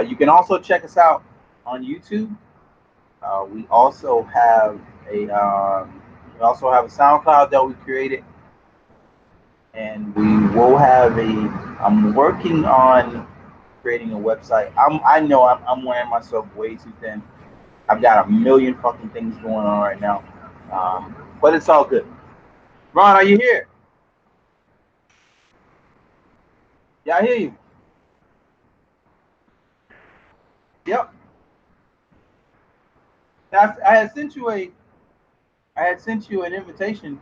You can also check us out on YouTube. We also have a SoundCloud that we created, and we will have a. I'm working on creating a website. I know I'm wearing myself way too thin. I've got a million fucking things going on right now, but it's all good. Ron, are you here? Yeah, I hear you. Yep. I had sent you a. I had sent you an invitation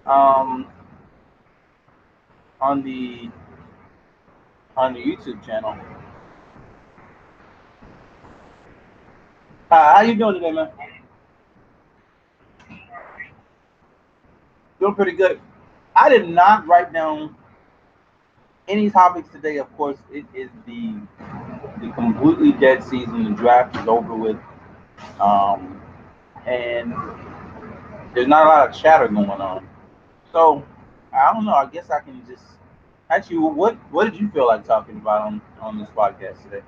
um, on the YouTube channel. How you doing today, man? Doing pretty good. I did not write down any topics today. Of course, it is the completely dead season. The draft is over with, um, and there's not a lot of chatter going on. So I don't know. I guess I can just actually. What did you feel like talking about on this podcast today?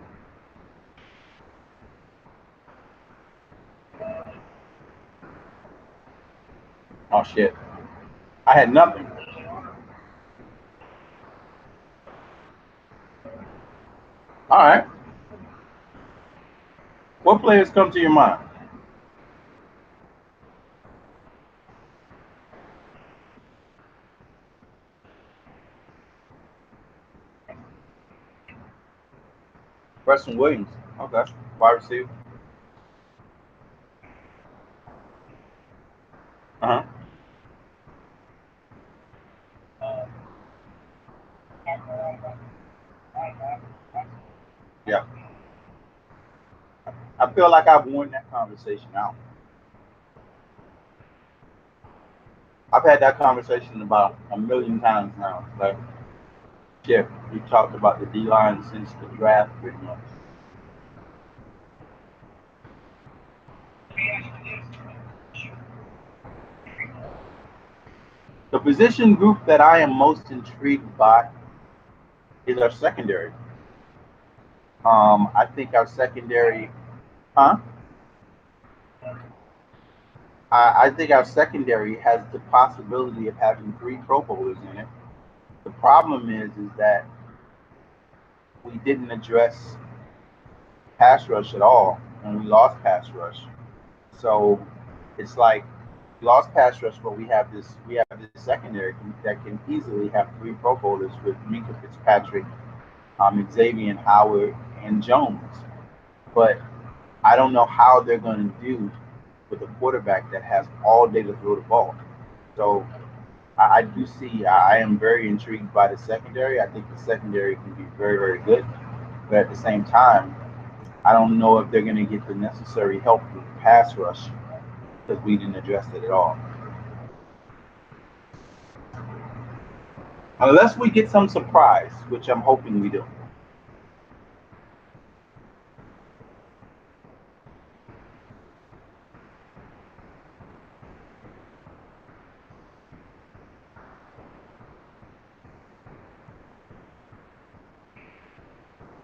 Oh shit! I had nothing. All right. What players come to your mind? Preston Williams. Okay. Wide receiver. Uh huh. Yeah. I feel like I've worn that conversation out. I've had that conversation about a million times now. Like, yeah, we talked about the D line since the draft, pretty much. The position group that I am most intrigued by is our secondary. I think our secondary, huh? I think our secondary has the possibility of having three Pro Bowlers in it. The problem is that we didn't address pass rush at all, and we lost pass rush. So it's like we lost pass rush, but we have this secondary that can easily have three Pro Bowlers with Minka Fitzpatrick, Xavier Howard, and Jones. But I don't know how they're going to do with a quarterback that has all day to throw the ball. So I do see. I am very intrigued by the secondary. I think the secondary can be very, very good. But at the same time, I don't know if they're going to get the necessary help with the pass rush because we didn't address it at all. Unless we get some surprise, which I'm hoping we do.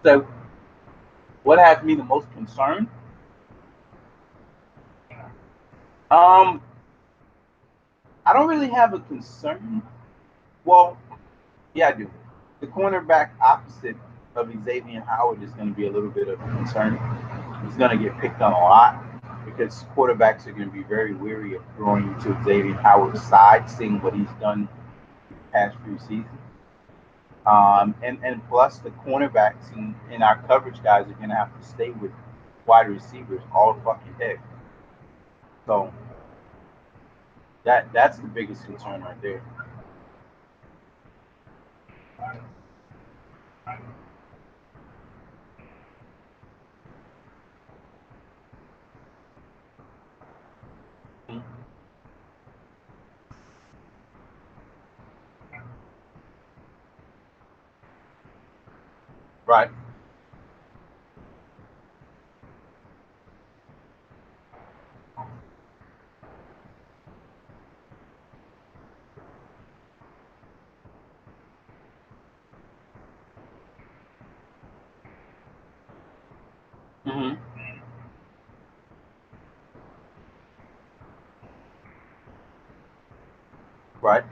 So, what has me the most concerned? Um, I don't really have a concern. Well, yeah, I do. The cornerback opposite of Xavier Howard is going to be a little bit of a concern. He's going to get picked on a lot because quarterbacks are going to be very weary of throwing to Xavier Howard's side, seeing what he's done the past few seasons. And plus, the cornerbacks and our coverage guys are going to have to stay with wide receivers all fucking day. So that's the biggest concern right there. Right. Mm-hmm. Right.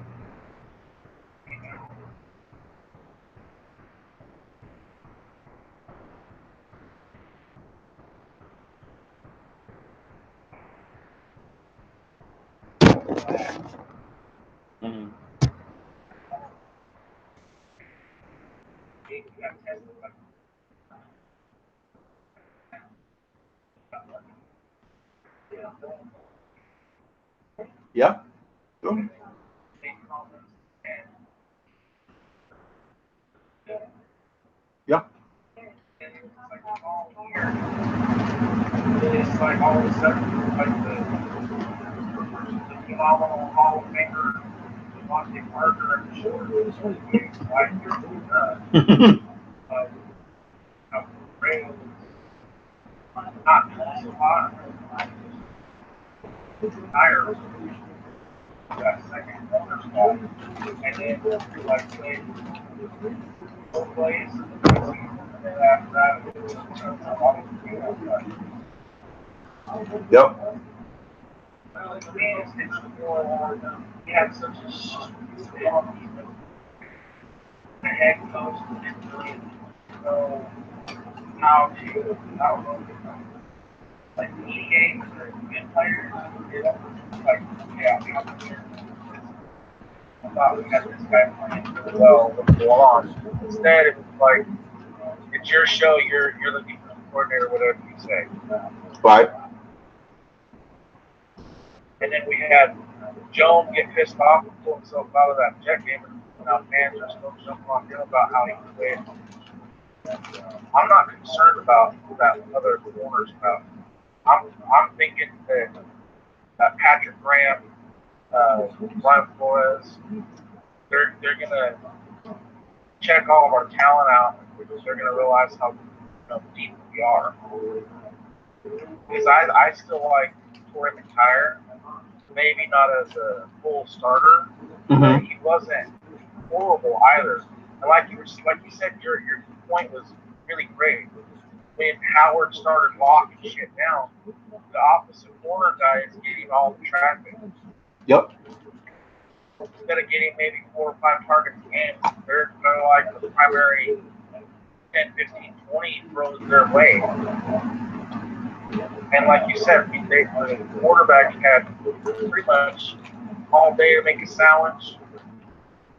Mm-hmm. Yep. Sure. Yep. It's like all of a sudden, like the phenomenal Hall of Famer, Devontae Parker, and Short, like, Ray, not so hot, higher, that second corner spot, and then, like, play both plays, and then after that, it was, Yep. he had such a the head coach didn't really know how to, like, mediate the good players. Like, yeah, I thought we had this guy playing really well. What's going on? Instead, it was like, it's your show. You're the defensive coordinator, whatever you say. Right. And then we had Jones get pissed off and pull himself out of that jet game, and now fans are still jumping on him about how he played. I'm not concerned about that other corner stuff. I'm thinking that Patrick Graham, Brian Flores, they're gonna check all of our talent out because they're gonna realize how deep we are. Because I still like Torrey McIntyre, maybe not as a full starter, but he wasn't horrible either. And like you said, your point was really great. When Howard started locking shit down, the opposite corner guy is getting all the traffic. Yep. Instead of getting maybe 4 or 5 targets a game, they're like the primary 10, 15, 20 throws their way. And like you said, the quarterback had pretty much all day to make a sandwich,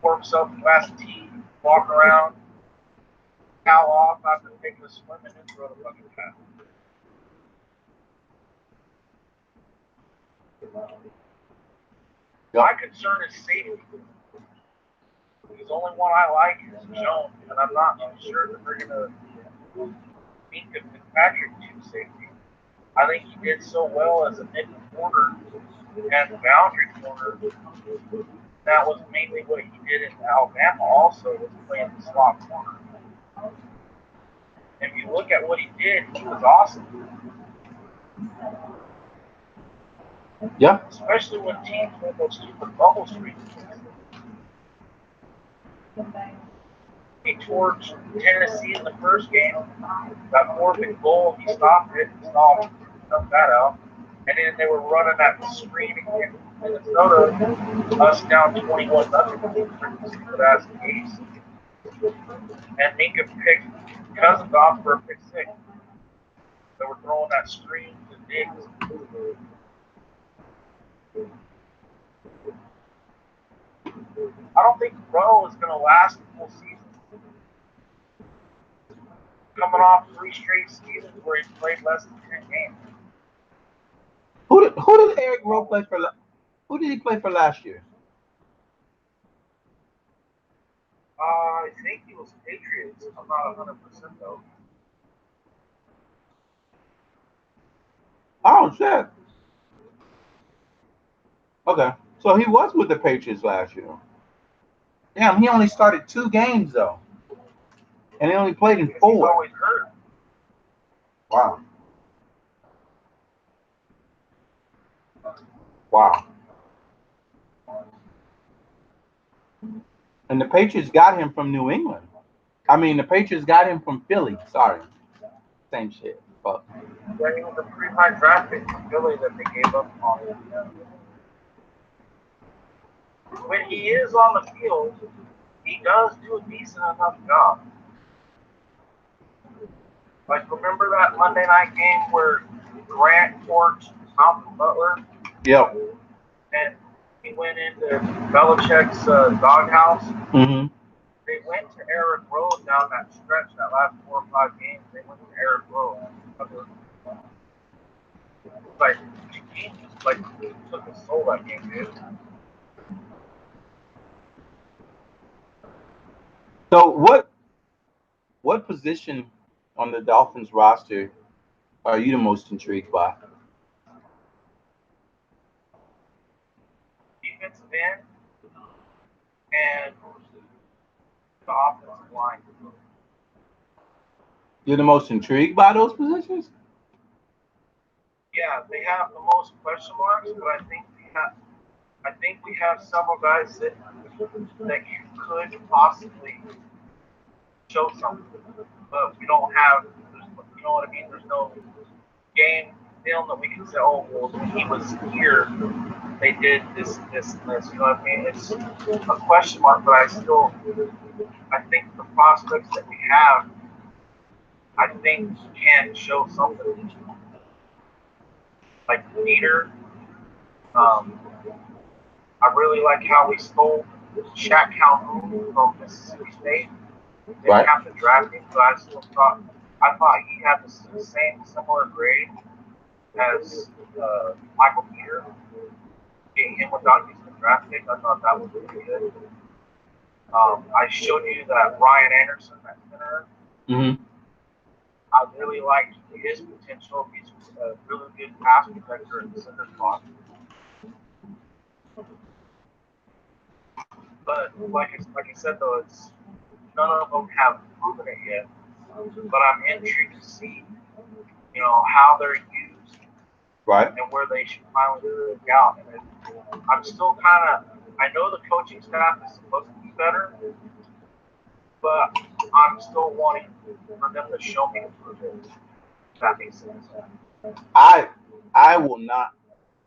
pour himself a glass of tea, walk around, towel off after taking a swim, and then throw the fucking pass. My concern is safety. The only one I like is Jones, and I'm not sure that they're going to beat Fitzpatrick to safety. I think he did so well as a nickel corner and boundary corner. That was mainly what he did in Alabama also, was playing the slot corner. If you look at what he did, he was awesome. Yeah. Especially when teams win those stupid bubble streaks. He torched Tennessee in the first game, got forfeit goal, he stopped it, stumped that out, and then they were running that screen again. Minnesota, us down 21-0, but that's the case. And Minka picked Cousins off for a pick six. They were throwing that screen to Diggs. I don't think Rowe is going to last the full season. Coming off 3 straight seasons where he played less than 10 games. Who did Eric Rowe play for? Who did he play for last year? I think he was Patriots. I'm not 100% though. Oh shit. Okay, so he was with the Patriots last year. Damn, he only started 2 games though, and he only played in 4. He's always hurt. Wow. Wow. And the Patriots got him from New England. I mean, the Patriots got him from Philly. Sorry. Same shit. fuck. Yeah, he was a pretty high draft pick for Philly that they gave up on him. When he is on the field, he does do a decent enough job. Like, remember that Monday night game where Grant torched Malcolm Butler? Yep. And he went into Belichick's doghouse. Mm-hmm. They went to Eric Rowe down that stretch, that last 4 or 5 games. They went to Eric Rowe. Like, he just like took his soul that game, dude. So what position on the Dolphins roster are you the most intrigued by? Defensive end and the offensive line. You're the most intrigued by those positions? Yeah, they have the most question marks, but I think we have several guys that could possibly show something, but we don't have. You know what I mean? There's no game film that we can say, oh, well, when he was here, they did this, this, and this. You know what I mean? It's a question mark, but I think the prospects that we have, I think can show something. Like Peter, I really like how we stole Shaq Calhoun from Mississippi State. They didn't have to draft him, but I thought he had the same similar grade as Michael Peter. Getting him without using the draft pick, I thought that was really good. I showed you that Ryan Anderson, that center. Mm-hmm. I really liked his potential. He's a really good pass protector in the center spot. But like I said though, it's none of them have proven it yet. But I'm intrigued to see, how they're used, right, and where they should finally break out. And I'm still I know the coaching staff is supposed to be better, but I'm still wanting for them to show me improvement. If that makes sense. I will not.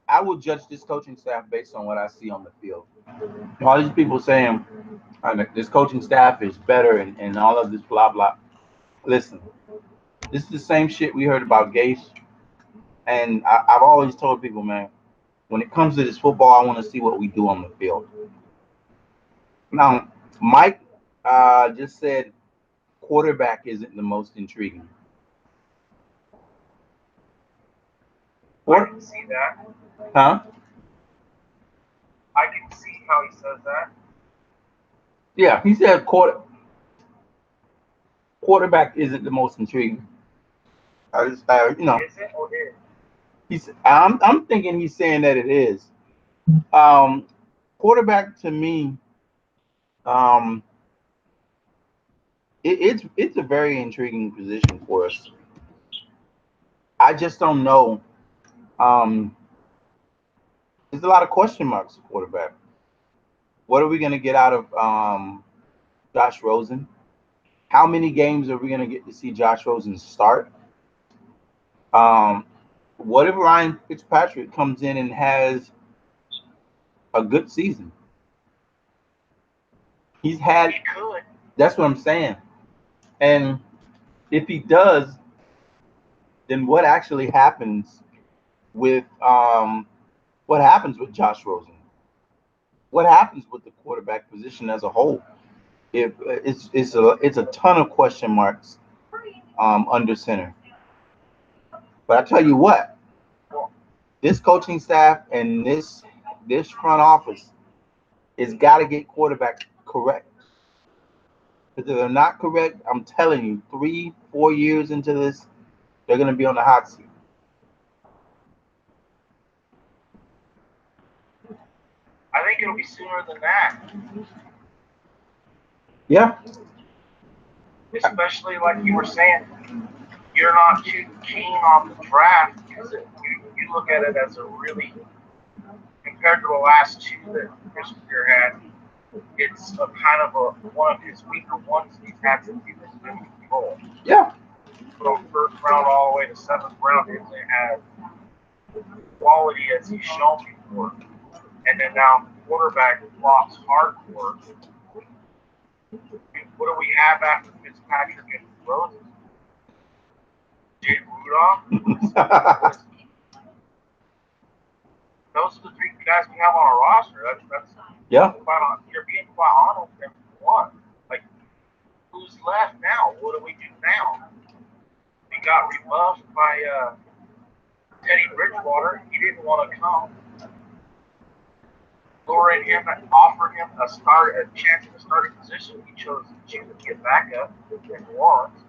I will judge this coaching staff based on what I see on the field. All these people saying this coaching staff is better and all of this blah blah. Listen, this is the same shit we heard about Gase, and I've always told people, man, when it comes to this football, I want to see what we do on the field. Now, Mike just said quarterback isn't the most intriguing. I can see that. Huh? I can see how he says that. Yeah, he said quarterback isn't the most intriguing. Is it or is? I'm thinking he's saying that it is. Quarterback to me, um, it's a very intriguing position for us. I just don't know. There's a lot of question marks at quarterback. What are we going to get out of Josh Rosen? How many games are we going to get to see Josh Rosen start? What if Ryan Fitzpatrick comes in and has a good season? He could. That's what I'm saying. And if he does, then what actually happens with Josh Rosen? What happens with the quarterback position as a whole? If it's a ton of question marks under center. But I tell you what, this coaching staff and this front office has got to get quarterbacks correct. Because if they're not correct, I'm telling you, 3-4 years into this, they're going to be on the hot seat. I think it'll be sooner than that. Yeah. Especially like you were saying, you're not too keen on the draft because you look at it as a really, compared to the last two that Chris Greer had, it's a kind of one of his weaker ones he's had since he was in control. Yeah. from first round all the way to seventh round isn't as quality as he's shown before. And then now quarterback flops hardcore. What do we have after Fitzpatrick and Rosen? Jay Rudolph? Those are the three guys we have on our roster. That's yeah. You're being quite honest. And what? Like, who's left now? What do we do now? We got rebuffed by Teddy Bridgewater. He didn't want to come. Luring him and offering him a chance in the starting position. He chose to get back up in New Orleans.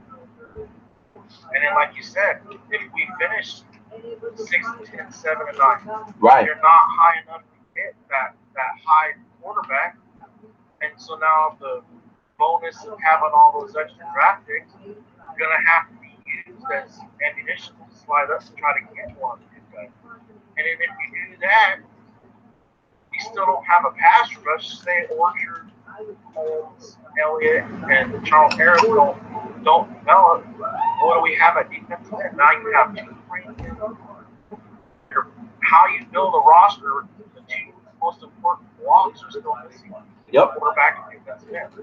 And then, like you said, if we finish 6, 10, 7, and 9, right, you're not high enough to hit that high quarterback. And so now the bonus of having all those extra draft picks is going to have to be used as ammunition to slide up to try to get one of these guys. And then if you do that, you still don't have a pass rush. Say Orchard, Holmes, Elliott, and Charles Harris don't develop. What do we have at defense? And now you have 2 premiums. How you build a roster, the 2 most important blocks are still missing. Yep. Quarterback and defensive end.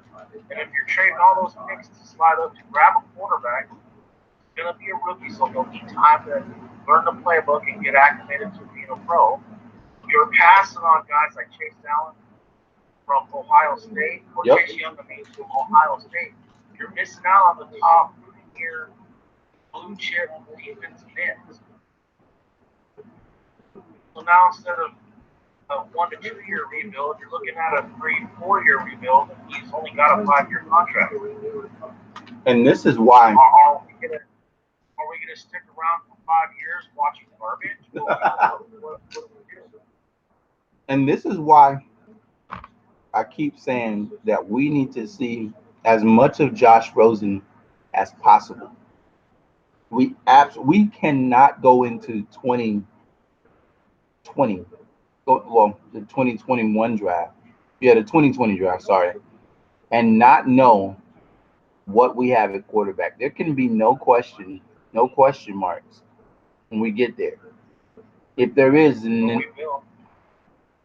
And if you're trading all those picks to slide up to grab a quarterback, it's going to be a rookie, so he'll need time to learn the playbook and get acclimated to being a pro. You're passing on guys like Chase Allen from Ohio State or Chase Young from Ohio State. You're missing out on the top tier blue chip defensive ends. So now instead of a 1 to 2 year rebuild, you're looking at a 3-4 year rebuild, and he's only got a 5-year contract. And this is why. Are we gonna stick around for 5 years watching garbage? What do we do? And this is why I keep saying that we need to see as much of Josh Rosen as possible. We cannot go into 2020, well, the 2021 draft. Yeah, the 2020 draft, sorry, and not know what we have at quarterback. There can be no question marks when we get there. If there is, then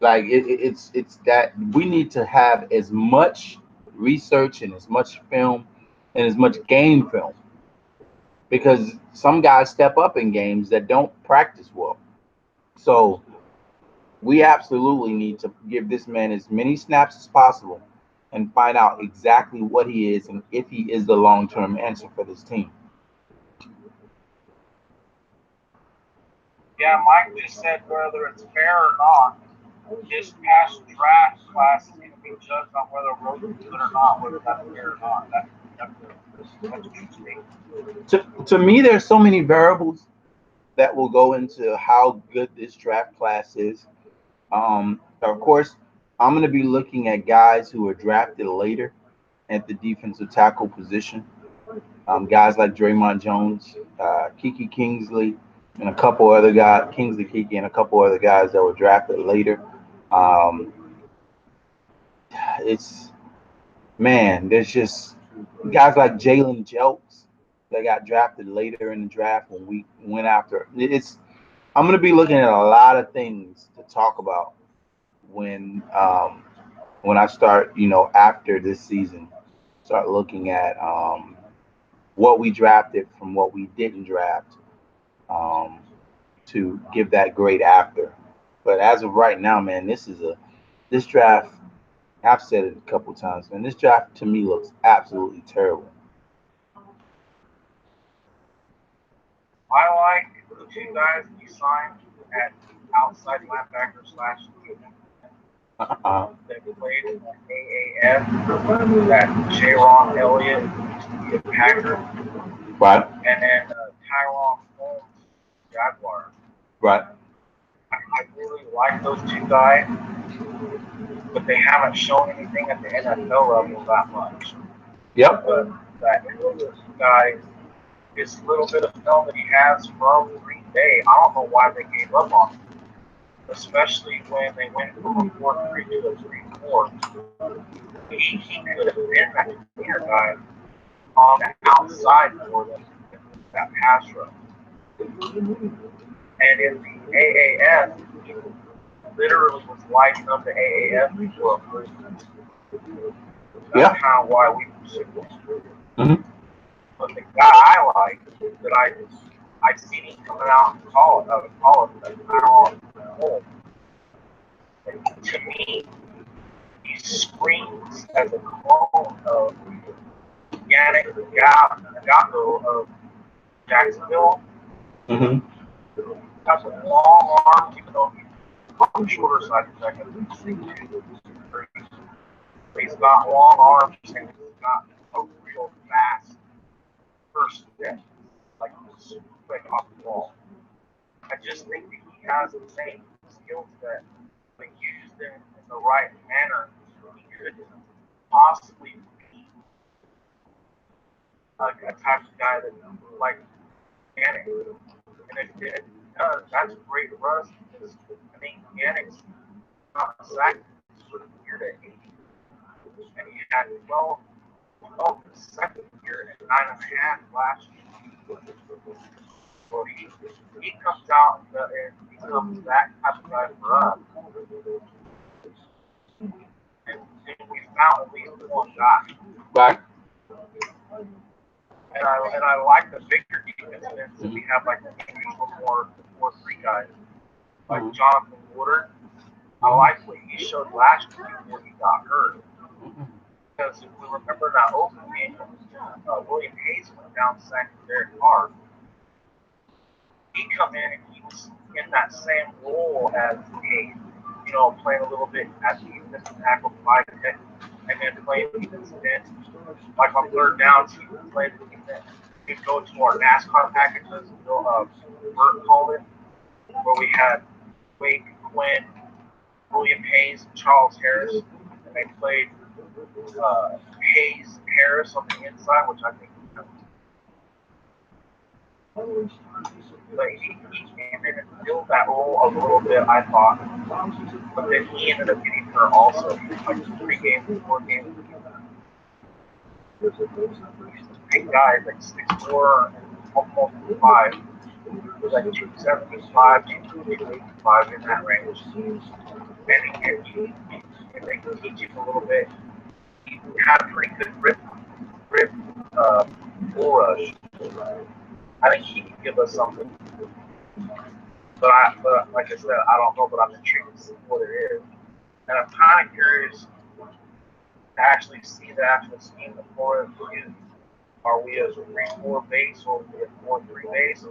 like it's that we need to have as much research and as much film and as much game film, because some guys step up in games that don't practice well. So we absolutely need to give this man as many snaps as possible and find out exactly what he is and if he is the long-term answer for this team. Yeah, Mike just said whether it's fair or not, this past draft class is going to be judged on whether Rosen's good or not, whether that's fair or not. That's interesting. To me, there's so many variables that will go into how good this draft class is. Of course, I'm going to be looking at guys who are drafted later at the defensive tackle position. Guys like Draymond Jones, Kiki Kingsley, and a couple other guys, Kingsley Kiki, and a couple other guys that were drafted later. There's just guys like Jalen Jelks that got drafted later in the draft when we went after. I'm going to be looking at a lot of things to talk about when I start, after this season, start looking at what we drafted from what we didn't draft, to give that grade after. But as of right now, man, this draft, I've said it a couple times, man, this draft to me looks absolutely terrible. I like the 2 guys you signed at outside linebacker / that played in the AAF, that Jaron Elliott used to be a Packer. Right. And then Tyrone Holmes, Jaguar. Right. I really like those 2 guys, but they haven't shown anything at the NFL level that much. Yep. But that guy, this little bit of film that he has from Green Bay, I don't know why they gave up on him, especially when they went from a 4-3 to a 3-4. He could have been that clear guy on the outside for them. that pass rush. And in the AAF, he literally was lighting up the AAF before a first. That's kind of why we pursued him. Mm-hmm. But the guy I like, that I seen him coming out of college, like now home. To me, he screams as a clone of Yannick Ngako of Jacksonville. Mm-hmm. Has a long arm, even though he's on the shorter side of the second. He's got long arms and he's got a real fast first step, like super quick off the ball. I just think that he has the same skill set, but used in the right manner, he could possibly be a type of guy that like Yannick. And if it does, that's great for us because I think Yannick's not sacked for the year to 80. And he had 12 the second year and 9.5 last year. So he comes out and becomes that type of guy for us. And we found at least one guy. Right. And I like the bigger defense. We have like the more 3 guys. Like Jonathan Woodard. I like what he showed last year before he got hurt. Because if we remember that Oakland game, William Hayes went down sacked Derek Carr. He come in and he was in that same role as Hayes, playing a little bit as the defensive tackle 5-10, and then playing defensive end. Like on third down, he would play the defense. We'd go to our NASCAR packages, Bert called it, where we had Wake, Quinn, William Hayes, and Charles Harris, and they played Hayes Harris on the inside, which I think but he came in and filled that role a little bit, I thought. But then he ended up getting hurt also, like 3 games, 4 games. Big guy, like 6'4" and almost 5. It was like 275, 285 in that range. And they can teach him a little bit. He had a pretty good grip bull rush. I think he can give us something. But like I said, I don't know, but I'm intrigued to see what it is. And I'm kind of curious to actually see the actual scheme before it is. Are we a 3-4 base or are we a 4-3 base?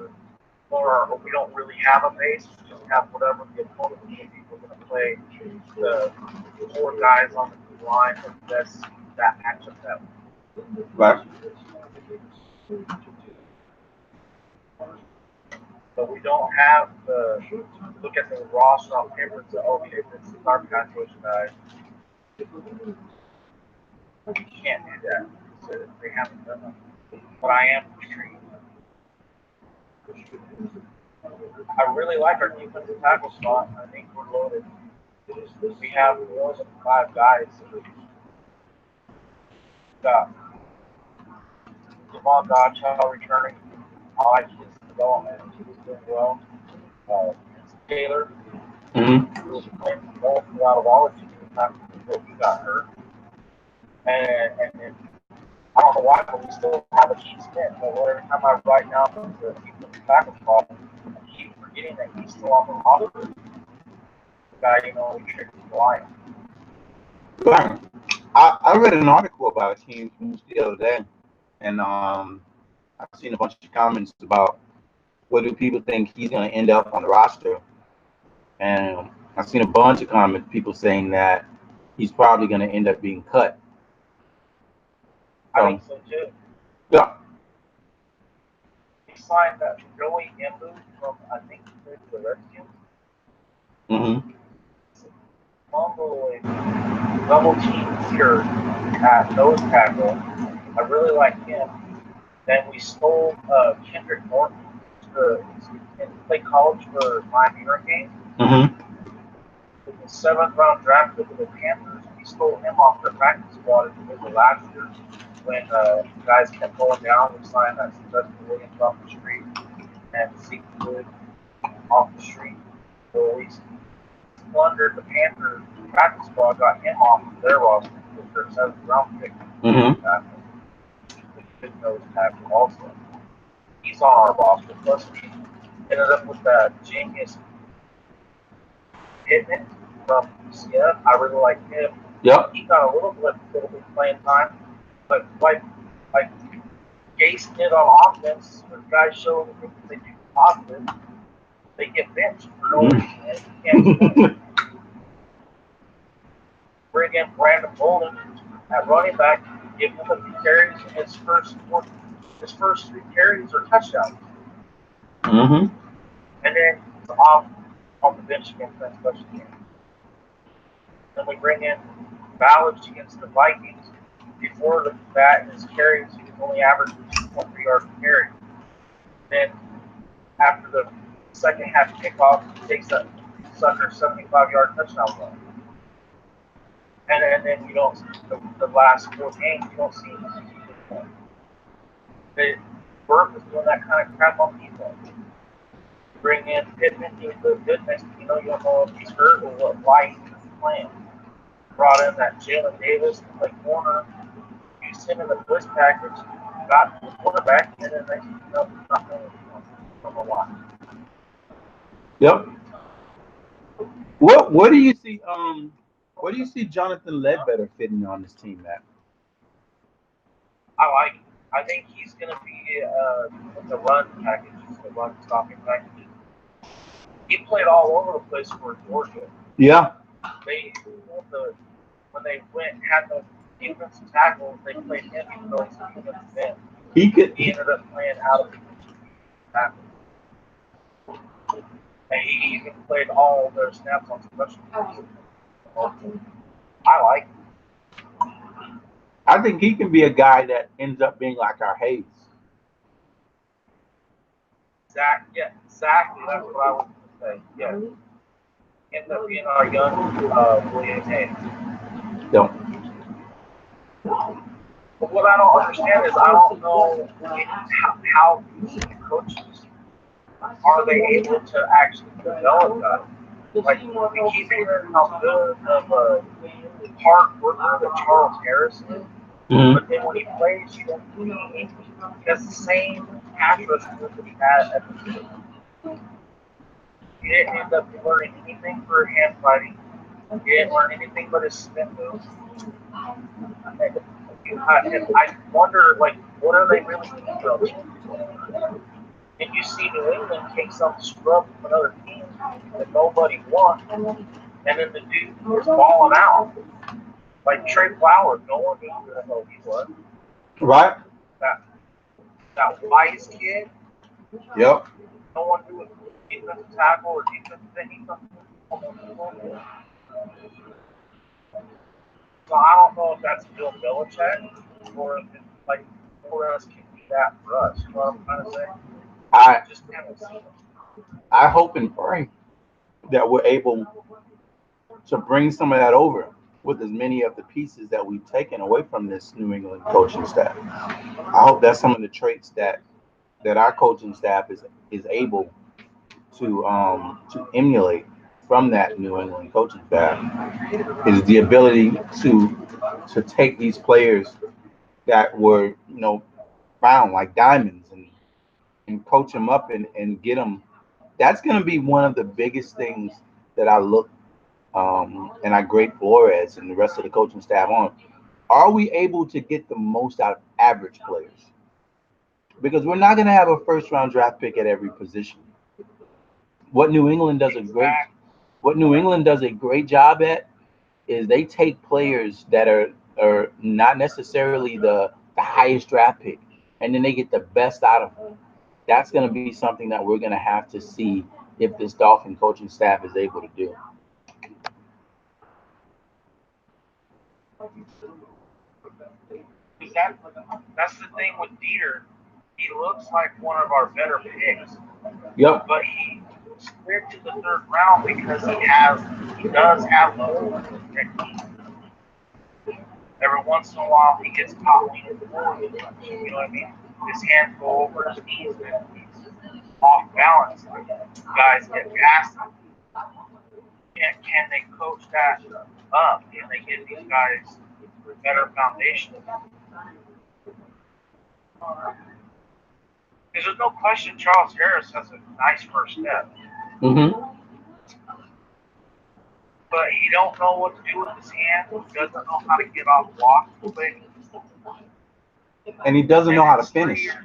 Or we don't really have a base, we just have whatever the opponent will be. We're going to play the 4 guys on the line and that's that matchup that way. Right. But we don't have the look at the roster on paper and say, okay, this is our pass rush guy. You can't do that. So they haven't done that. But I am intrigued. I really like our defensive tackle spot. I think we're loaded. We have more than 5 guys. We got Devon Godchild returning. I like his development. He's doing well. Taylor, who was playing well throughout of all the teams before he got hurt. And then I don't know why, but we still have a Keith Smith. So every time I write down the defensive tackle spot, I keep forgetting that he's still on the roster. The guy, we tricked the Lions. Right. I read an article about Team the other day, and I've seen a bunch of comments about what do people think he's going to end up on the roster. And I've seen a bunch of comments, people saying that he's probably going to end up being cut. I think so too. Yeah. He signed that Joey Embu from, I think, the Redskins. Mm-hmm. Unbelievable. Double team here at nose tackle. I really like him. Then we stole Kendrick Norton to play college for Miami Hurricanes. Mm-hmm. With the 7th round draft pick of the Panthers, we stole him off the practice squad in the middle of last year. when guys kept going down, we signed that Justin Williams off the street and Zeke Wood off the street. So we plundered the Panthers practice squad, got him off of their roster with their 7th round pick. Mm-hmm. Good nose tackle also. He's on our roster. Plus, we ended up with that genius Pittman from UCF. I really like him. Yep. He got a little bit playing time, but like Gase did on offense, when guys show that they do positive, they get benched for no reason. And you can't bring in Brandon Bolden at running back, give him a few carries, and his first 3 carries are touchdowns. Mm-hmm. And then off the bench against that special team. Then we bring in Ballage against the Vikings. Before that, his carries, he was only averaging 2.3 yards per carry. Then after the second half kickoff, he takes that sucker 75-yard touchdown run. And then you don't, the last 4 games, you don't see him. Burke is doing that kind of crap on defense. Bring in Pittman, he's good. Next thing you know, you don't know if he's hurt or why he's playing. Brought in that Jalen Davis to play corner, used him in the blitz package, got the quarterback, and then next thing you know, he's not playing from a lot. Yep. What do you see? What do you see Jonathan Ledbetter fitting on this team, Matt? I like him. I think he's going to be the run package, the run stopping package. He played all over the place for Georgia. Yeah. When they had the defensive tackle, they played him even though he's a defensive end. He ended up playing out of the tackle. And he even played all their snaps on special teams. I like him. I think he can be a guy that ends up being like our Hayes. Zach, yeah, exactly. That's what I was going to say. Yeah. Ends up being our young William Hayes. Yep. But what I don't understand is I don't know how the coaches are they able to actually develop that. Like, we keep hearing how good of a hard worker that Charles Harris is, but then when he plays, he has the same pass rush that he had at the beginning. He didn't end up learning anything for hand fighting. He didn't learn anything but his spin moves. I wonder, like, what are they really doing? And you see New England take some scrub from another team that nobody wants, and then the dude is balling out. Like Trey Flowers, no one knew who the hell he was. Right. That Wise kid. Yep. No one knew if defensive tackle or defensive end. So I don't know if that's Bill Belichick or if it's like for us can be that for us. You know what I'm trying to say? I hope and pray that we're able to bring some of that over with as many of the pieces that we've taken away from this New England coaching staff. I hope that's some of the traits that our coaching staff is able to emulate from that New England coaching staff, is the ability to take these players that were found like diamonds and coach them up and get them. That's going to be one of the biggest things that I look and I grade Flores and the rest of the coaching staff on. Are we able to get the most out of average players? Because we're not going to have a first-round draft pick at every position. What New England does a great job at is they take players that are not necessarily the highest draft pick, and then they get the best out of them. That's going to be something that we're going to have to see if this Dolphin coaching staff is able to do. That's the thing with Dieter. He looks like one of our better picks. Yep. But he slid to the 3rd round because he does have low technique. Every once in a while, he gets caught leaning forward. You know what I mean? His hands go over his knees and he's off balance. Guys get gassed. Can they coach that up? Can they give these guys better foundation? Because there's no question Charles Harris has a nice first step. Mm-hmm. But he don't know what to do with his hands. He doesn't know how to get off blocks quick. And he doesn't know how to finish. Same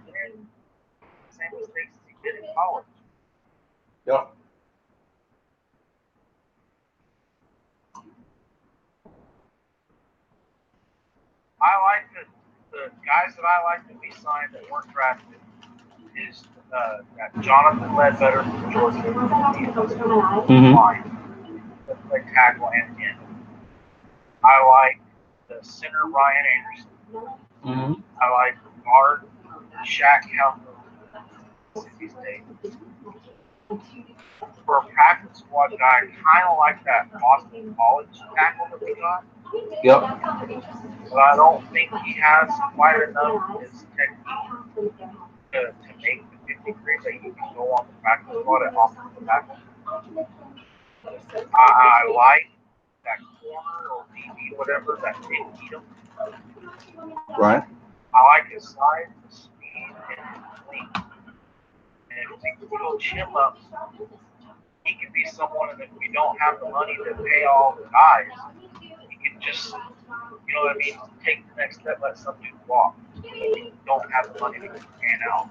mistakes as he did in college. Yep. I like the guys that I like that we signed that weren't drafted is that Jonathan Ledbetter from Georgia. Mm-hmm. Line. Play tackle and end. I like the center Ryan Anderson. Mm-hmm. I like the guard Shaq Helton, Mississippi State. For a practice squad guy, I kind of like that Boston College tackle that we got. Yep. But I don't think he has quite enough of his technique to make the 53 that he can go on the practice squad at offensive tackle. I like that corner or DB, whatever, that didn't beat him. Right. I like his size, his speed, and his length. And if we can coach him up, he can be someone, and if we don't have the money to pay all the guys, he can just, you know what I mean, take the next step, let some dude walk. We don't have the money to pan out.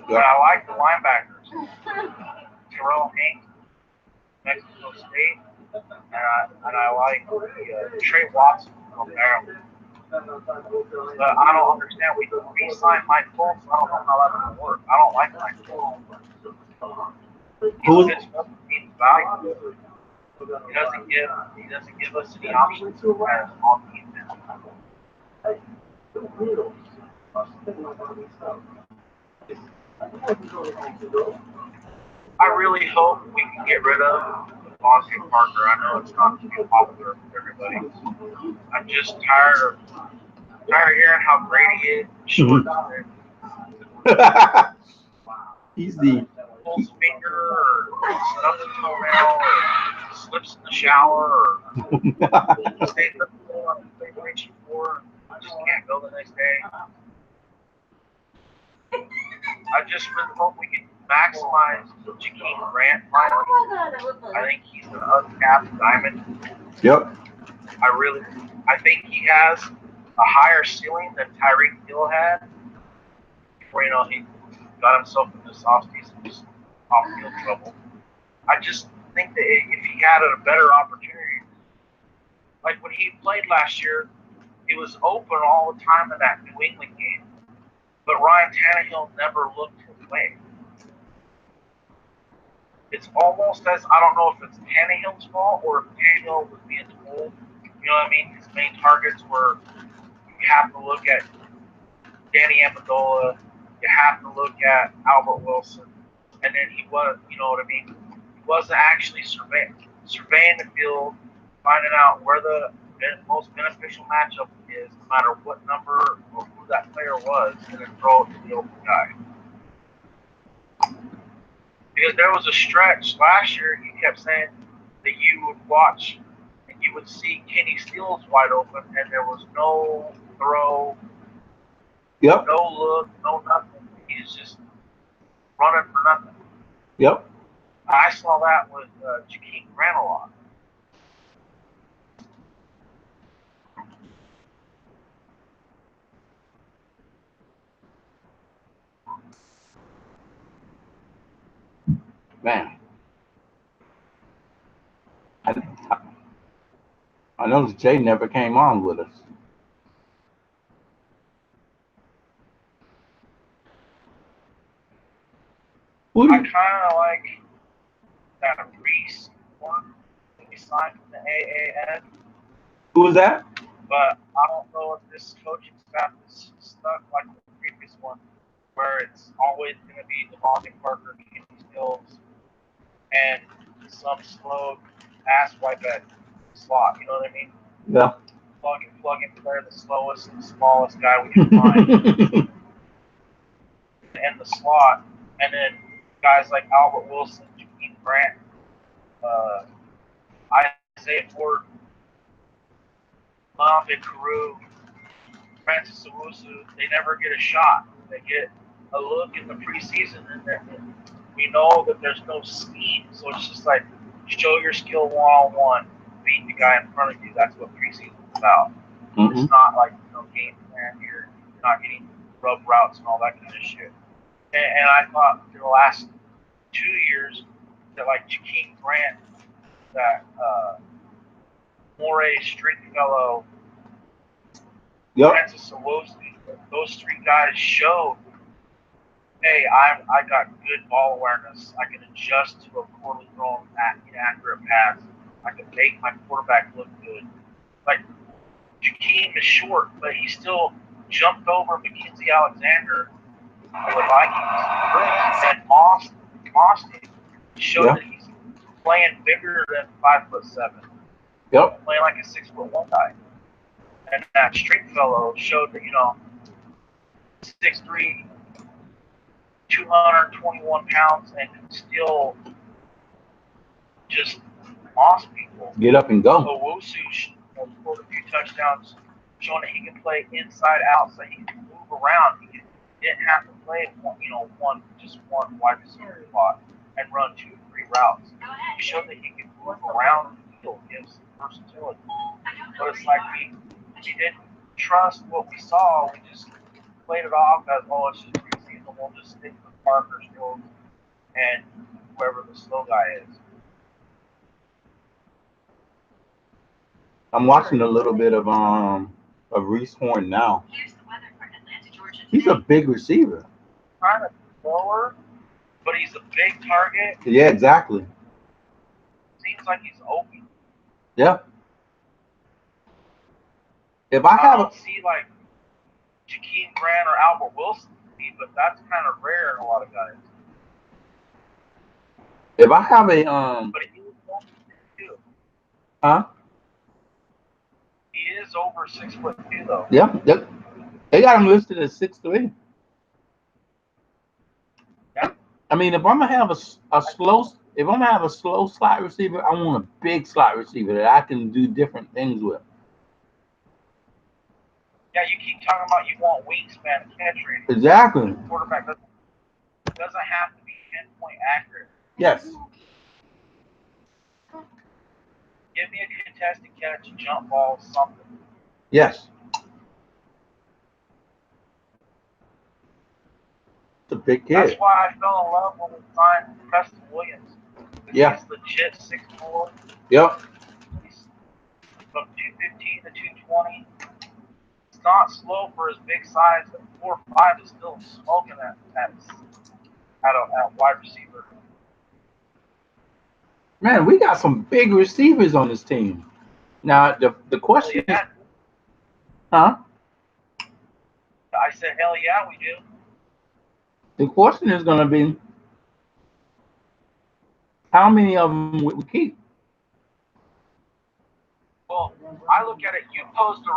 But I like the linebackers. Terrell Hanks, Mexico State, and I like Trey Watson from Maryland. But I don't understand. We signed Mike Fultz. I don't know how that's going to work. I don't like Mike Fultz. He fits what the team's value. He doesn't give us any options as on defense. I really hope we can get rid of Devontae Parker. I know it's not too popular with everybody. I'm just tired of hearing how great he is. Short He's the pulls a finger or stubs a toenail or slips in the shower or stays up on the reaching for just can't go the next day. I just really hope we can maximize Jakeem Grant finally. I think he's an uncapped diamond. Yep. I think he has a higher ceiling than Tyreek Hill had before, he got himself in this offseason off-field trouble. I just think that if he had a better opportunity, like when he played last year, he was open all the time in that New England game. But Ryan Tannehill never looked his way. It's almost as, I don't know if it's Tannehill's fault or if Tannehill was being told, you know what I mean? His main targets were, you have to look at Danny Amendola, you have to look at Albert Wilson, and then he was, you know what I mean? He wasn't actually surveying the field, finding out where the most beneficial matchup is, no matter what number or who that player was, and then throw it to the open guy. Because there was a stretch last year, he kept saying that you would watch and you would see Kenny Stills wide open, and there was no throw, Yep. no look, no nothing. He's just running for nothing. Yep. I saw that with Jakeem Grant a lot. Man. I noticed Jay never came on with us. I kind of like that Reese one that we signed from the AAN. Who was that? But I don't know if this coaching staff is stuck like the previous one, where it's always going to be Devontae Parker, Kenny Stills, and some slow ass wipe at slot. You know what I mean? Yeah. Plug and play the slowest and smallest guy we can find in the slot, and then guys like Albert Wilson, Jakeem Grant, Isaiah Ford, Mohamed Carew, Francis Owusu, they never get a shot. They get a look in the preseason, and we know that there's no scheme, so it's just like show your skill one-on-one, beat the guy in front of you. That's what preseason's about. Mm-hmm. It's not like game plan. You're not getting rub routes and all that kind of shit. And I thought for the last 2 years that like Jakeem Grant, that Morey Stringfellow, Francis Owusu, those three guys showed, hey, I got good ball awareness. I can adjust to a poorly thrown inaccurate pass. I can make my quarterback look good. Like Jakeem is short, but he still jumped over Mackenzie Alexander of the Vikings. And Moss showed that he's playing bigger than 5'7". Yep. Playing like a 6'1" guy. And that Stringfellow showed that, 6'3", 221 pounds, and can still just moss people. Get up and go. Owusu scored a few touchdowns, showing that he can play inside out, so he can move around. He didn't have to play one wide receiver spot and run 2 or 3 routes. He showed that he can move around the field, gives versatility. But it's like we didn't trust what we saw. We just played it off as, it's just preseason. We'll just stick with Parker Field and whoever the slow guy is. I'm watching a little bit of Reese Horn now. Here's the weather for Atlanta, Georgia. He's a big receiver. Kind of slower, but he's a big target. Yeah, exactly. Seems like he's open. Yeah. If I don't see like Jakeem Grant or Albert Wilson, but that's kind of rare in a lot of guys. If I have a but he is over 6'2". Huh? He is over 6'2" though. Yeah, they got him listed as 6'3". Yeah. I mean, if I'm gonna have a slow slot receiver, I want a big slot receiver that I can do different things with. Yeah, you keep talking about you want wingspan and catch rate. Exactly. The quarterback doesn't have to be pinpoint accurate. Yes. Give me a contested catch, jump ball, something. Yes. It's a big kid. That's why I fell in love when we signed Preston Williams. Yeah. He's legit 6'4". Yep. He's from 215 to 220. It's not slow for his big size, but 4'5" is still smoking at wide receiver. Man, we got some big receivers on this team. Now the question is, huh? I said, hell yeah, we do. The question is going to be, how many of them would we keep? Well, I look at it. You posed the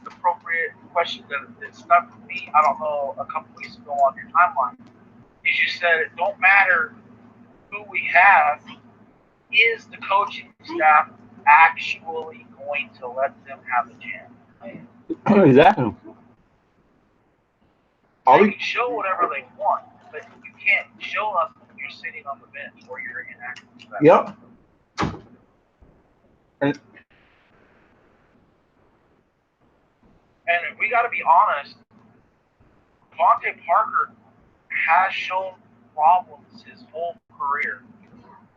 appropriate question that stuck with me. I don't know, a couple weeks ago on your timeline. Is you said it don't matter who we have. Is the coaching staff actually going to let them have a chance? Exactly. They can show whatever they want, but you can't show us when you're sitting on the bench or you're inactive. Yep. And we got to be honest, Devontae Parker has shown problems his whole career.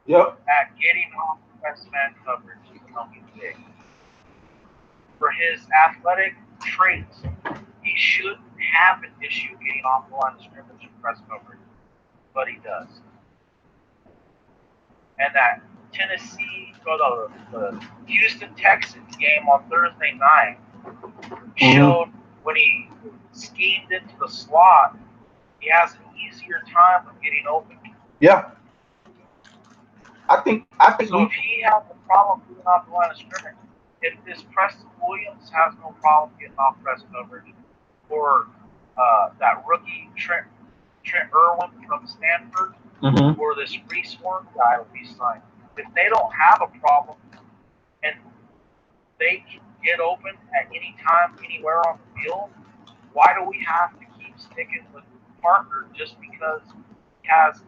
Yep. At getting off best man coverage, even though he's big. For his athletic traits, he shouldn't have an issue getting off the line of scrimmage and press coverage, but he does. And that the Houston Texans game on Thursday night showed when he schemed into the slot, he has an easier time of getting open. Yeah. I think So if he has a problem moving off the line of scrimmage, if this Preston Williams has no problem getting off press coverage, or that rookie Trent Irwin from Stanford, or this Reese Horn guy will be signed. If they don't have a problem and they can get open at any time, anywhere on the field, why do we have to keep sticking with Parker just because he has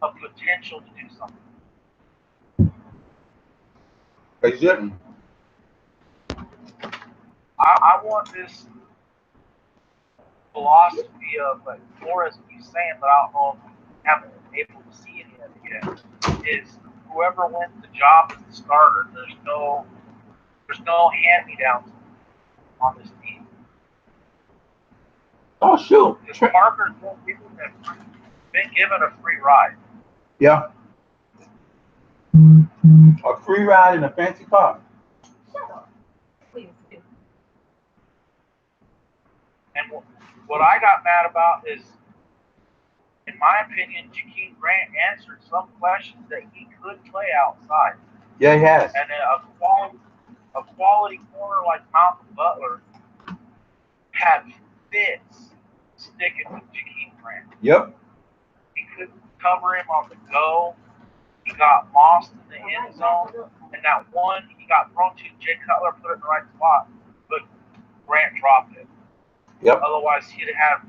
a potential to do something? they shouldn't. I want this philosophy of, like Flores keeps saying, but I don't know if we haven't been able to see it yet, is whoever wins the job as the starter, there's no hand-me-downs on this team. Oh, shoot. Because Parker's been given a free ride. Yeah. A free ride in a fancy car. Please do. And what I got mad about is, in my opinion, Jakeem Grant answered some questions that he could play outside. Yeah, he has. And a quality corner like Malcolm Butler had fits sticking with Jakeem Grant. Yep. He couldn't cover him on the go. He got lost in the end zone. And that one he got thrown to, Jay Cutler put it in the right spot, but Grant dropped it. Yep. Otherwise, he'd have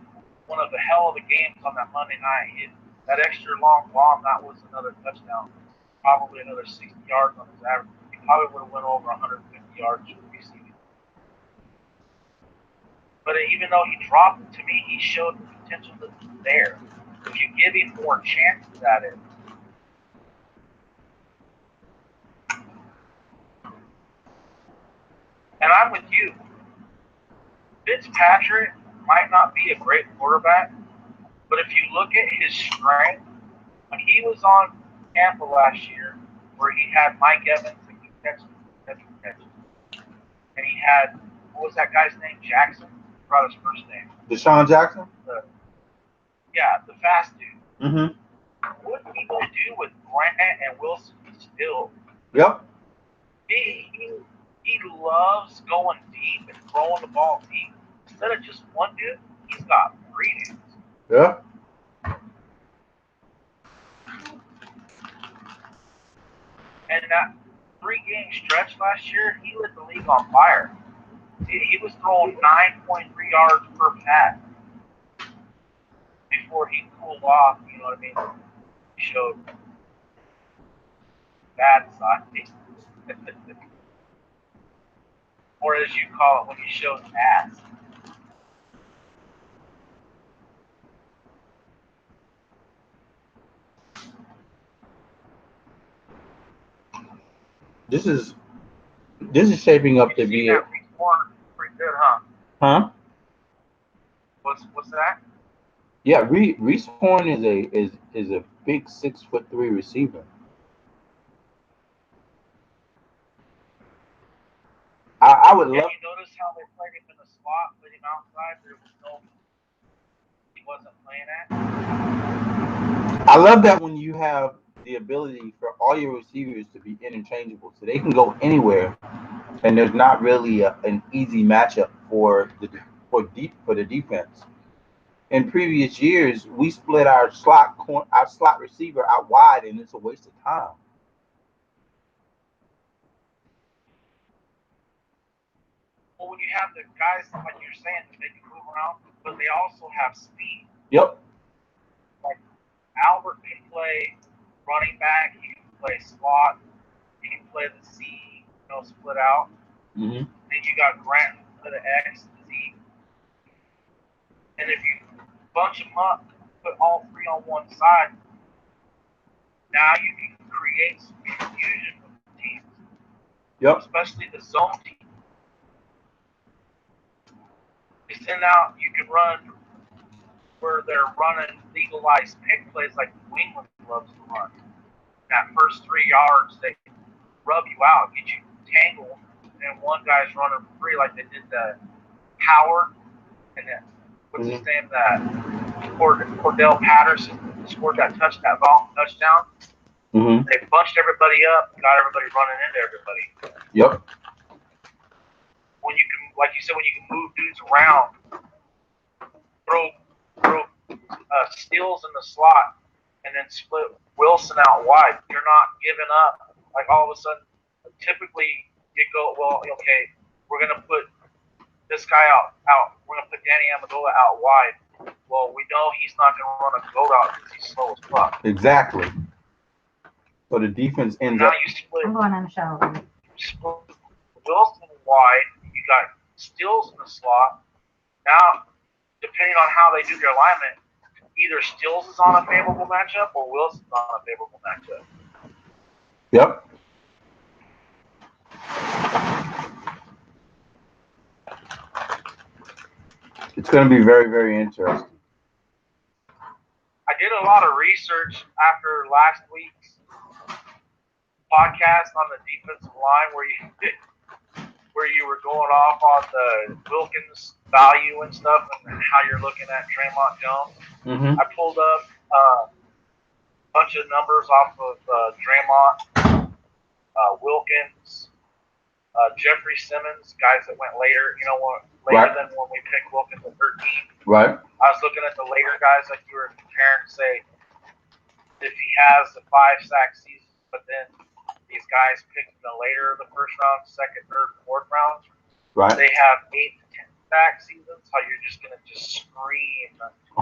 one of the hell of the games on that Monday night. That extra long bomb, that was another touchdown. Probably another 60 yards on his average. He probably would have went over 150 yards receiving. But even though he dropped it, to me, he showed the potential that's there. If you give him more chances at it. And I'm with you. Fitzpatrick might not be a great quarterback, but if you look at his strength, when he was on Tampa last year, where he had Mike Evans and he catch, and he had, what was that guy's name? Jackson? I forgot his first name. Deshaun Jackson? The fast dude. Mm-hmm. What are you going to do with Grant and Wilson still? Yep. He loves going deep and throwing the ball deep. Instead of just one dude, he's got three dudes. Yeah. And that 3-game stretch last year, he lit the league on fire. He was throwing 9.3 yards per pass before he cooled off, you know what I mean? He showed bad side. Or as you call it, when he showed ass. This is shaping up to be a. Pretty good, huh? Huh? What's that? Yeah, Reese Horn is a big 6'3" receiver. I would love. Yeah, you notice how they played him in the slot, played him outside. He wasn't playing at. I love that when you have the ability for all your receivers to be interchangeable, so they can go anywhere, and there's not really an easy matchup for the defense. In previous years, we split our slot receiver out wide, and it's a waste of time. Well, when you have the guys, like you're saying, that they can move around, but they also have speed. Yep. Like Albert can play running back, he can play slot, he can play the C, split out. Mm-hmm. Then you got Grant for the X, the Z. And if you bunch them up, put all three on one side, now you can create some confusion with the teams. Yep. Especially the zone team. You send out, you can run where they're running legalized pick plays like New England loves to run. That first 3 yards, they rub you out, get you tangled, and one guy's running free like they did the Howard, and then what's his name, that Cordell Patterson scored that touchdown. Mm-hmm. They bunched everybody up, got everybody running into everybody. Yep. When you can, like you said, when you can move dudes around, throw steals in the slot, and then split Wilson out wide, you're not giving up. Like all of a sudden, typically you go, well, okay, we're gonna put this guy out. We're gonna put Danny Amendola out wide. Well, we know he's not gonna run a go route because he's slow as fuck. Exactly. So the defense ends now up. You split. I'm going in the shower. You split Wilson wide. You got Stills in the slot. Now, depending on how they do their alignment, either Stills is on a favorable matchup or Wilson's on a favorable matchup. Yep. It's going to be very, very interesting. I did a lot of research after last week's podcast on the defensive line where you were going off on the Wilkins value and stuff and how you're looking at Draymond Jones. Mm-hmm. I pulled up a bunch of numbers off of Draymond, Wilkins, Jeffrey Simmons, guys that went later, later than when we picked Wilkins at 13. Right. I was looking at the later guys like you were comparing to say if he has the 5-sack season, but then these guys picked in the later of the first round, second, third, fourth rounds. Right. They have 8 to 10 sack seasons. How you're just gonna just scream.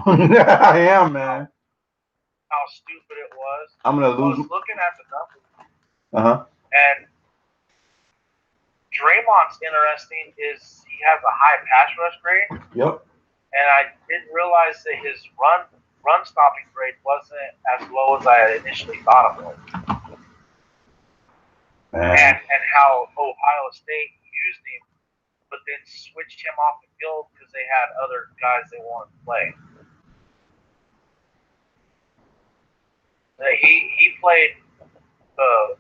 I am, man. How stupid it was. I'm gonna lose. I was looking at the numbers. Uh-huh. And Draymond's interesting is he has a high pass rush grade. Yep. And I didn't realize that his run stopping grade wasn't as low as I had initially thought it was. And how Ohio State used him, but then switched him off the field because they had other guys they wanted to play. He played the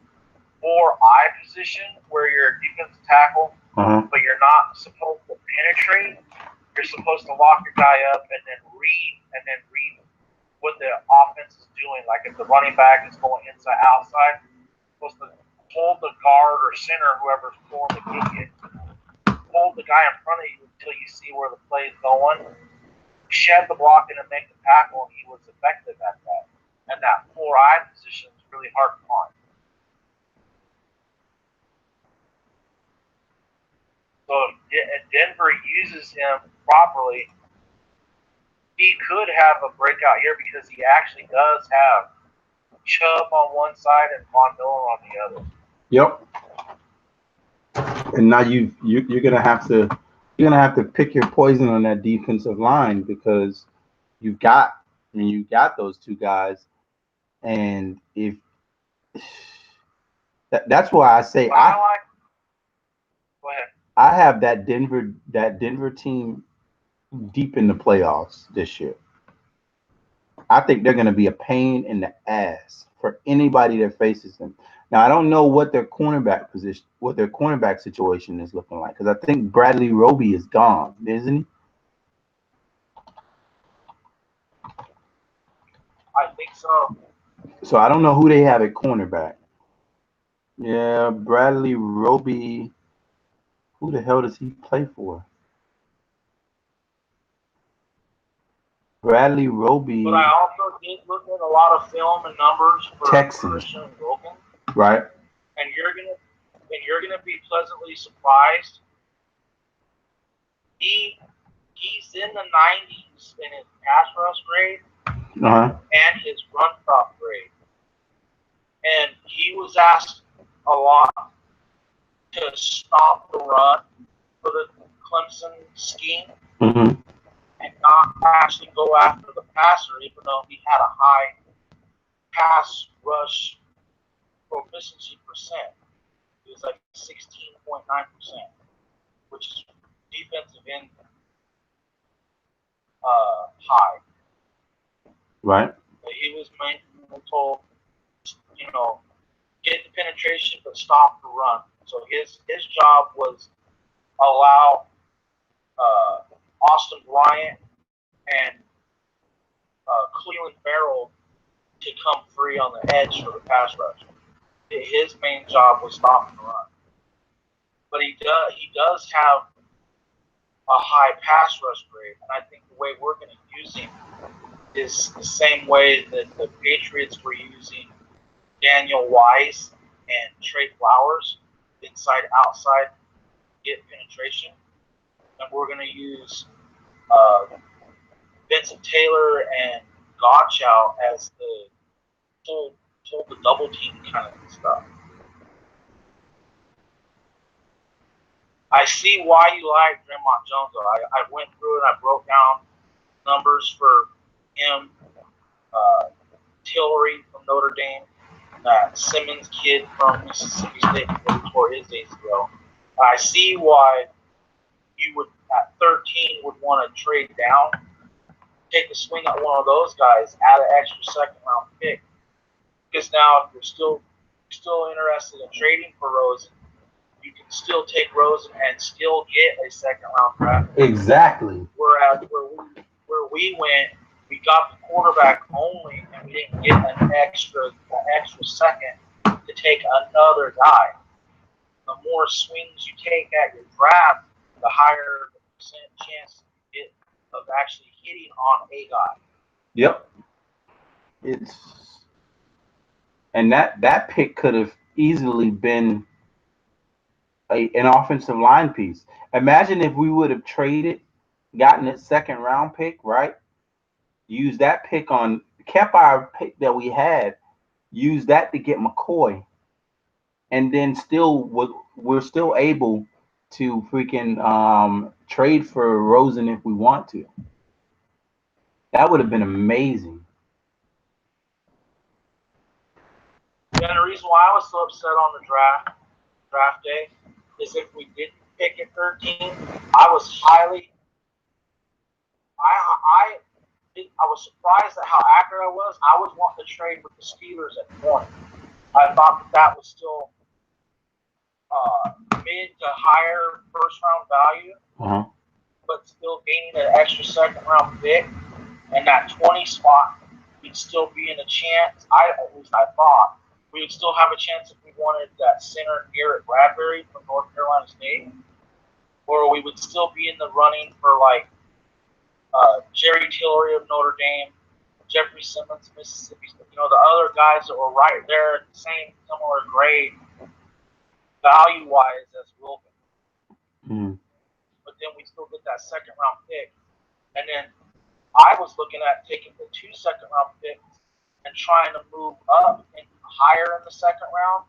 4-eye position where you're a defensive tackle, but you're not supposed to penetrate. You're supposed to lock your guy up and then read what the offense is doing. Like if the running back is going inside outside, you're supposed to hold the guard or center, whoever's pulling the kick, hold the guy in front of you until you see where the play is going, shed the block and make the tackle, and he was effective at that. And that 4-eye position is really hard to find. So if Denver uses him properly, he could have a breakout year because he actually does have Chubb on one side and Von Miller on the other. Yep. And now you're gonna have to pick your poison on that defensive line because you've got those two guys, and if that's why I say Go ahead. I have that Denver team deep in the playoffs this year. I think they're going to be a pain in the ass for anybody that faces them. Now I don't know what their cornerback situation is looking like because I think Bradley Roby is gone, isn't he? I think so. So I don't know who they have at cornerback. Yeah, Bradley Roby. Who the hell does he play for? Bradley Roby. But I also did look at a lot of film and numbers for Texans. Christian Wilkins. Right. And you're gonna be pleasantly surprised. He's in the 90s in his pass rush grade and his run stop grade. And he was asked a lot to stop the run for the Clemson scheme and not actually go after the passer, even though he had a high pass rush proficiency percent. It was like 16.9%, which is defensive end high. Right. But he was told, get the penetration but stop the run. So his job was allow Austin Bryant and Cleveland Farrell to come free on the edge for the pass rush. His main job was stopping the run. But he does have a high pass rush grade, and I think the way we're going to use him is the same way that the Patriots were using Daniel Wise and Trey Flowers, inside outside, get penetration, and we're going to use Vincent Taylor and Godchow as the hold the double team kind of stuff. I see why you like Draymond Jones, though. I went through and I broke down numbers for him, Tillery from Notre Dame, that Simmons kid from Mississippi State before he tore his ACL. I see why you would, at 13, would want to trade down, take a swing at one of those guys, add an extra second-round pick. Because now, if you're still interested in trading for Rosen, you can still take Rosen and still get a second-round draft pick. Exactly. Whereas where we went, we got the quarterback only, and we didn't get an extra second to take another guy. The more swings you take at your draft, the higher the percent chance you get of actually hitting on a guy. Yep. And that pick could have easily been an offensive line piece. Imagine if we would have traded, gotten that second round pick, right? Used that pick kept our pick that we had, used that to get McCoy, and then we're still able to freaking trade for Rosen if we want to. That would have been amazing. And the reason why I was so upset on the draft day is if we didn't pick at 13, I was surprised at how accurate I was. I was wanting to trade with the Steelers at 20. I thought that was still mid to higher first round value, but still gaining an extra second round pick, and that 20 spot, we'd still be in a chance. At least I thought we would still have a chance if we wanted that center Garrett Bradbury from North Carolina State, or we would still be in the running for like Jerry Tillery of Notre Dame, Jeffrey Simmons, Mississippi State. The other guys that were right there at the same similar grade, value-wise, as Wilkin. But then we still get that second round pick, and then I was looking at taking the 2 second-round picks and trying to move up and higher in the second round,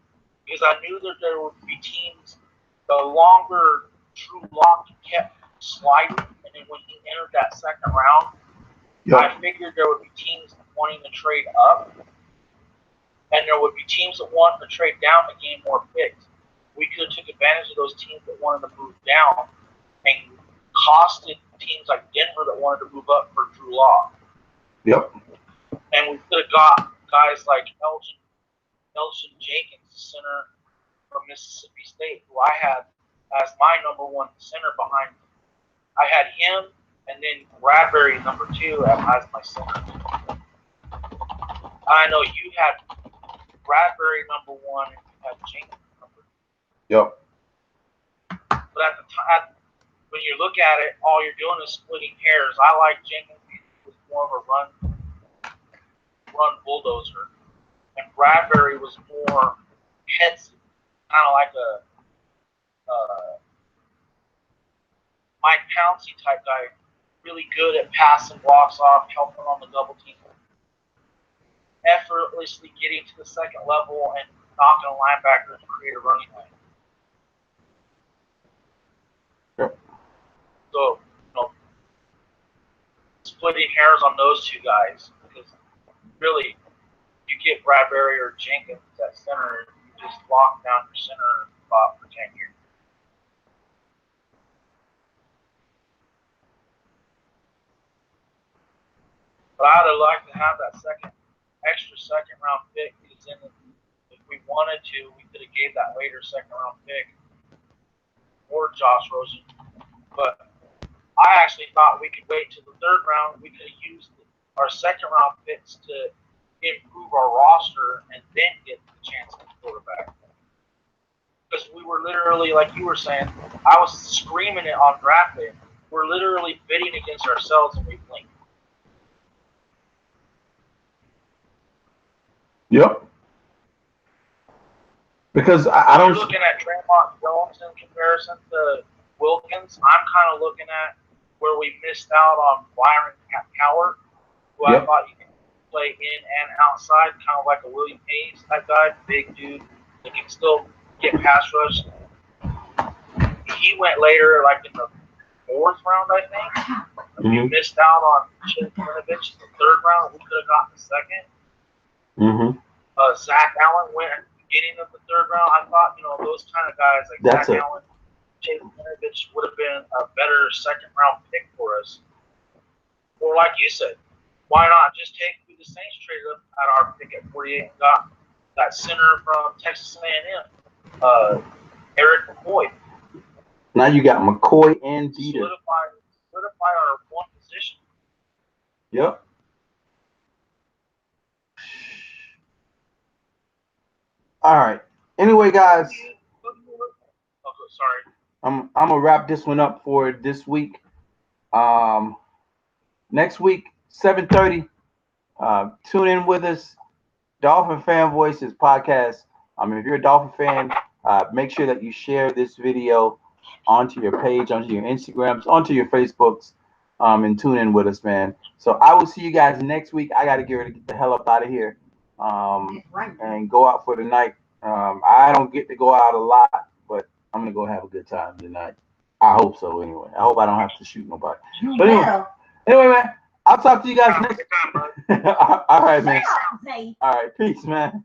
because I knew that there would be teams. The longer Drew Lock kept sliding, and then when he entered that second round, I figured there would be teams wanting to trade up, and there would be teams that wanted to trade down to gain more picks. We could have took advantage of those teams that wanted to move down and costed teams like Denver that wanted to move up for Drew Lock. Yep. And we could have got guys like Elgin Jenkins, the center from Mississippi State, who I had as my number 1 center behind me. I had him, and then Bradbury number 2 as my center. I know you had Bradbury number 1, and you had Jenkins number 2. Yep. But at the time, when you look at it, all you're doing is splitting hairs. I like Jenkins. He was more of a run bulldozer, and Bradbury was more headsy, kind of like a Mike Pouncey type guy, really good at passing blocks off, helping on the double team, effortlessly getting to the second level and knocking a linebacker and create a running lane. Yep. So, splitting hairs on those 2 guys, because really, you get Bradbury or Jenkins at center, and you just lock down your center spot for 10 years. But I'd have liked to have that extra second round pick, because then if we wanted to, we could have gave that later second round pick or Josh Rosen. But I actually thought we could wait till the 3rd round. We could have used our second round picks to improve our roster and then get the chance at the quarterback. Because we were literally, like you were saying, I was screaming it on draft day. We're literally bidding against ourselves and we blink. Yep. Because I don't. You're looking at Tremont Jones in comparison to Wilkins. I'm kind of looking at where we missed out on Byron Cowart, who Yep. I thought you could play in and outside, kind of like a William Hayes type guy, big dude that can still get pass rush. He went later, like in the 4th round, I think. We missed out on Chip Winovich in the 3rd round. We could have gotten the 2nd. Zach Allen went at the beginning of the 3rd round. I thought, those kind of guys like Zach Allen, Chip Winovich would have been a better 2nd round pick for us. Or like you said, why not just take who the Saints traded up at our pick at 48 and got that center from Texas A&M, Eric McCoy. Now you got McCoy and Dieter. Solidify our one position. Yep. All right. Anyway, guys. Oh, sorry. I'm gonna wrap this one up for this week. Next week, 7:30. Tune in with us. Dolphin Fan Voices podcast. If you're a Dolphin fan, make sure that you share this video onto your page, onto your Instagrams, onto your Facebooks, and tune in with us, man. So I will see you guys next week. I gotta get the hell up out of here, and go out for the night. I don't get to go out a lot, but I'm gonna go have a good time tonight. I hope so. Anyway, I hope I don't have to shoot nobody. But anyway, man, I'll talk to you guys next. All right, man. All right, peace, man.